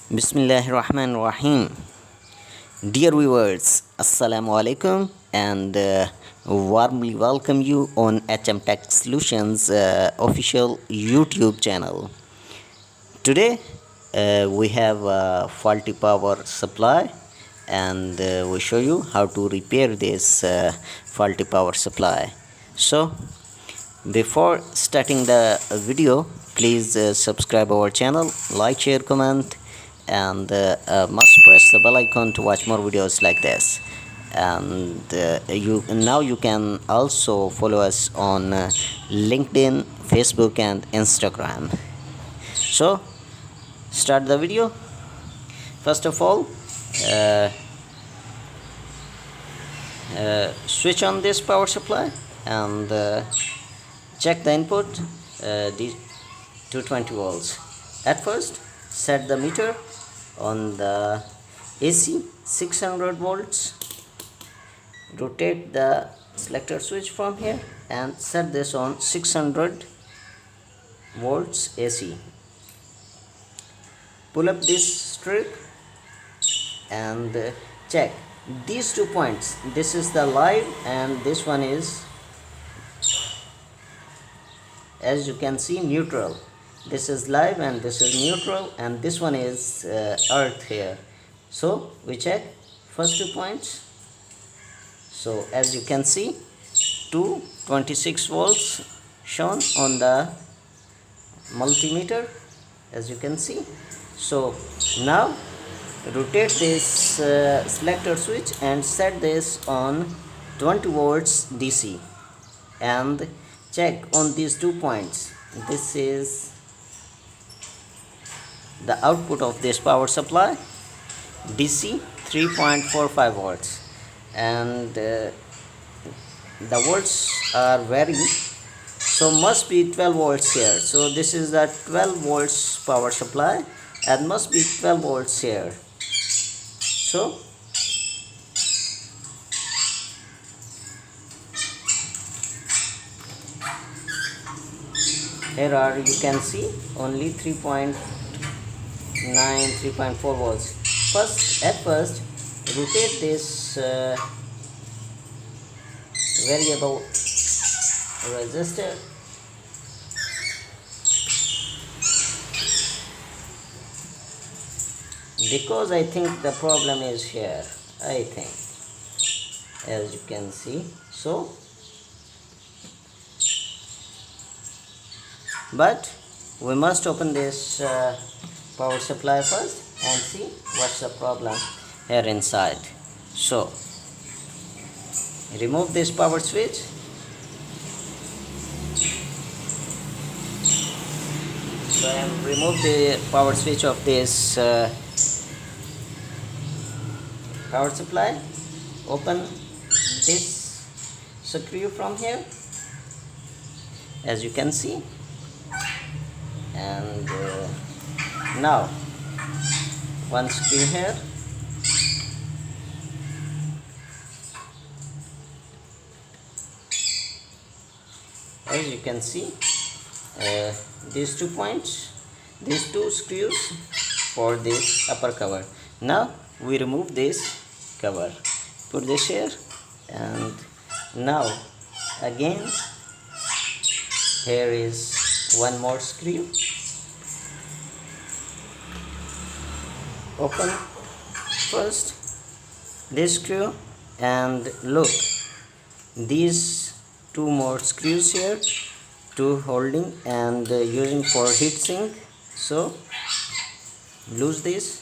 Bismillahirrahmanirrahim. Dear viewers, Assalamu alaikum and warmly welcome you on HM Tech Solutions official YouTube channel. Today we have a faulty power supply and we show you how to repair this faulty power supply. So before starting the video, please subscribe our channel, like, share, comment, and must press the bell icon to watch more videos like this. And you can also follow us on LinkedIn, Facebook, and Instagram. So start the video. First of all, uh, switch on this power supply and check the input, D220 volts. At first, set the meter on the AC 600 volts. Rotate the selector switch from here and set this on 600 volts AC. Pull up this strip and check these 2 points. This is the live and this one is, as you can see, neutral. This is live and this is neutral, and this one is earth here. So we check first 2 points. So as you can see, 226 volts shown on the multimeter, as you can see. So now rotate this selector switch and set this on 20 volts DC and check on these 2 points. This is the output of this power supply, DC 3.45 volts, and the volts are varying, so must be 12 volts here. So this is the 12 volts power supply and must be 12 volts here. So here are, you can see, only 3.9, 3.4 volts. At first rotate this variable resistor because I think the problem is here, I think, as you can see. So but we must open this power supply first and see what's the problem here inside. So remove this power switch. So I remove the power switch of this power supply. Open this screw from here, as you can see, and now one screw here. As you can see, these 2 points, these 2 screws for this upper cover. Now we remove this cover, put this here, and now again here is one more screw. Open first this screw and look, these 2 more screws here, 2 holding and using for heat sink. So loose this.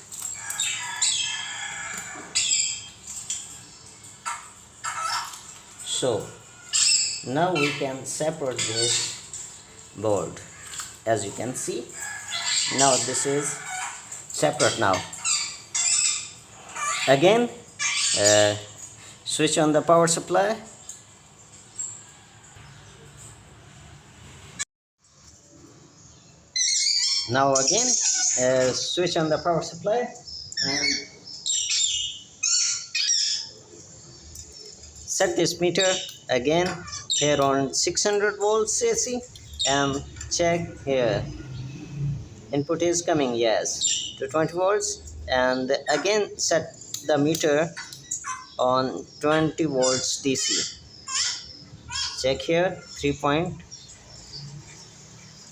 So now we can separate this board, as you can see. Now this is separate. Now again switch on the power supply. Now again switch on the power supply and set this meter again here on 600 volts AC and check here. Input is coming, yes. to 20 volts, and again set the meter on 20 volts DC. Check here, 3 point,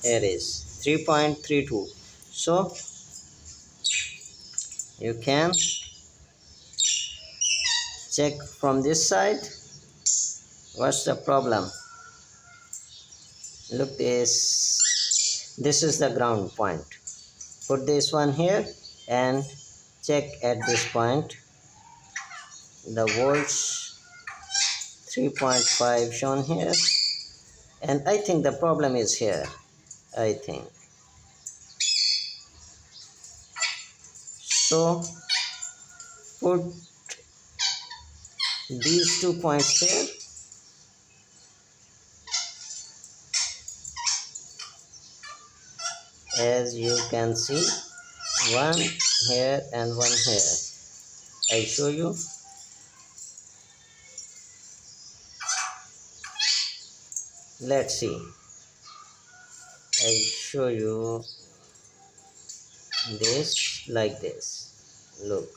here is 3.32. So you can check from this side. What's the problem? Look, this is the ground point. Put this one here and check at this point. The volts 3.5 shown here, and I think the problem is here. I think so. Put these 2 points here, as you can see, one here and one here. I show you. Let's see. I show you this like this. Look.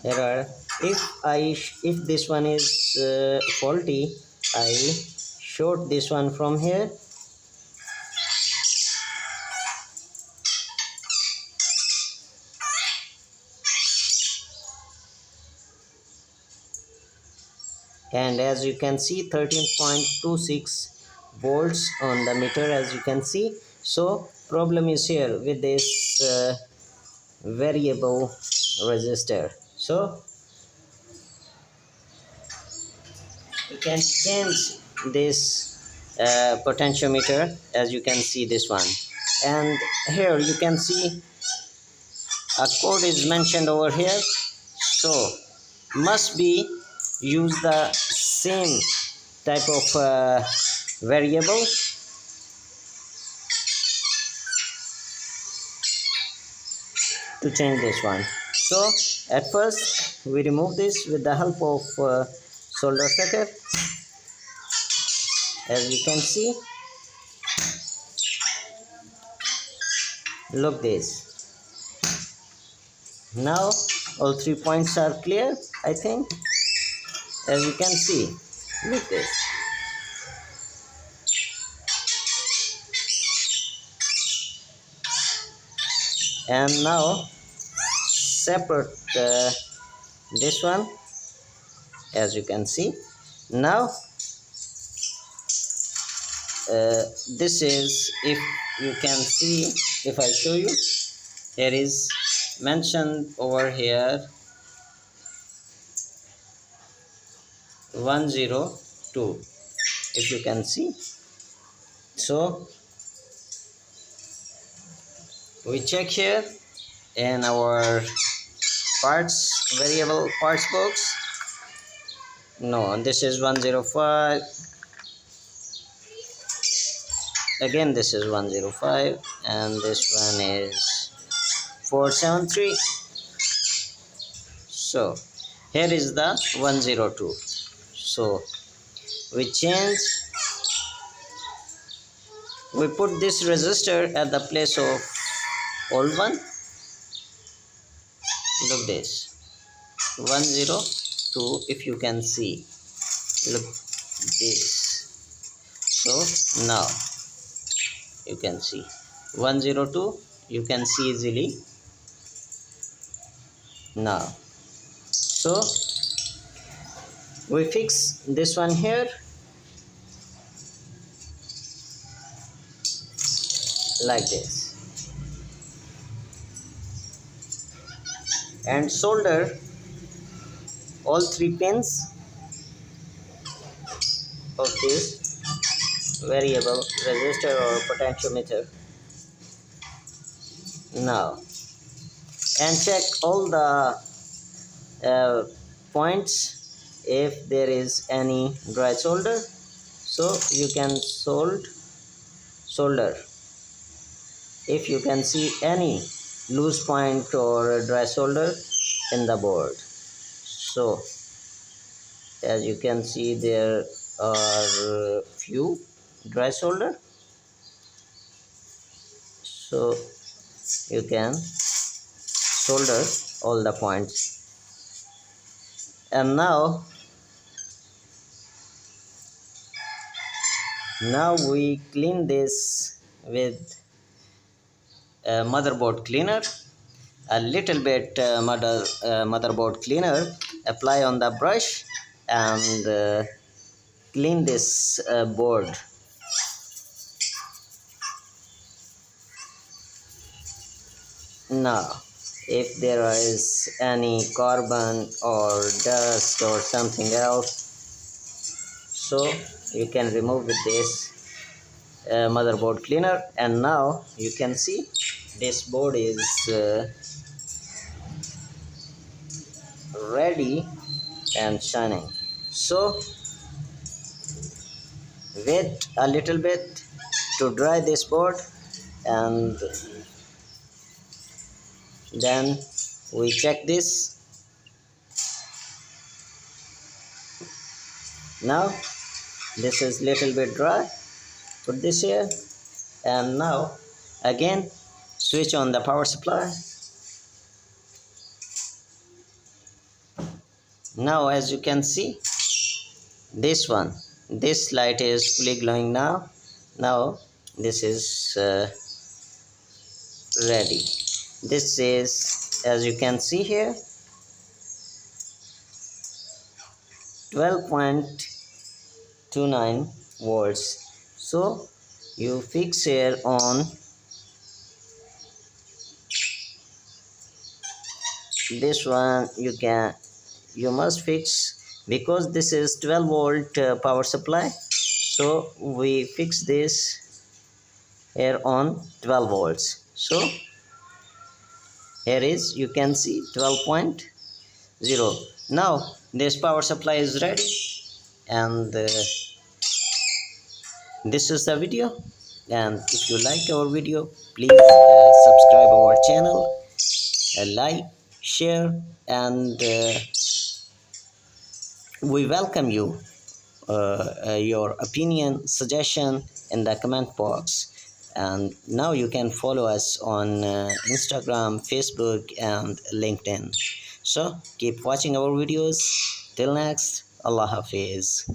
Here are, if this one is faulty, I short this one from here, and as you can see 13.26 volts on the meter, as you can see. So problem is here with this variable resistor. So you can change this potentiometer, as you can see this one, and here you can see a code is mentioned over here. So must be use the same type of variable. To change this one. So at first we remove this with the help of solder setter, as you can see. Look this. Now all 3 points are clear, I think, as you can see. Look this. And now separate this one, as you can see. Now this is, if you can see, if I show you, here is mentioned over here 102, if you can see. So we check here in our parts, variable parts box. No, this is 105. Again this is 105, and this one is 473. So here is the 102. So we change, we put this resistor at the place of old one. Look this, 102, if you can see. Look this. So now you can see 102, you can see easily now. So we fix this one here like this, and solder all 3 pins of this variable resistor or potentiometer now, and check all the points if there is any dry solder. So you can solder if you can see any loose point or dry solder in the board. So as you can see there, or few dry solder, so you can solder all the points. And now we clean this with a motherboard cleaner. A little bit motherboard cleaner apply on the brush and clean this board. Now if there is any carbon or dust or something else, so you can remove with this motherboard cleaner. And now you can see this board is ready and shining. So wait a little bit to dry this board, and then we check this. Now this is little bit dry, put this here, and now again switch on the power supply. Now as you can see, this light is fully glowing now. Now this is ready. This is, as you can see here, 12.29 volts. So you fix here on this one, you must fix, because this is 12 volt power supply, so we fix this here on 12 volts. So here is, you can see 12.0. Now this power supply is ready, and this is the video. And if you like our video, please subscribe our channel, like, share, and we welcome your opinion, suggestion in the comment box. And now you can follow us on Instagram, Facebook, and LinkedIn. So keep watching our videos. Till next, Allah Hafiz.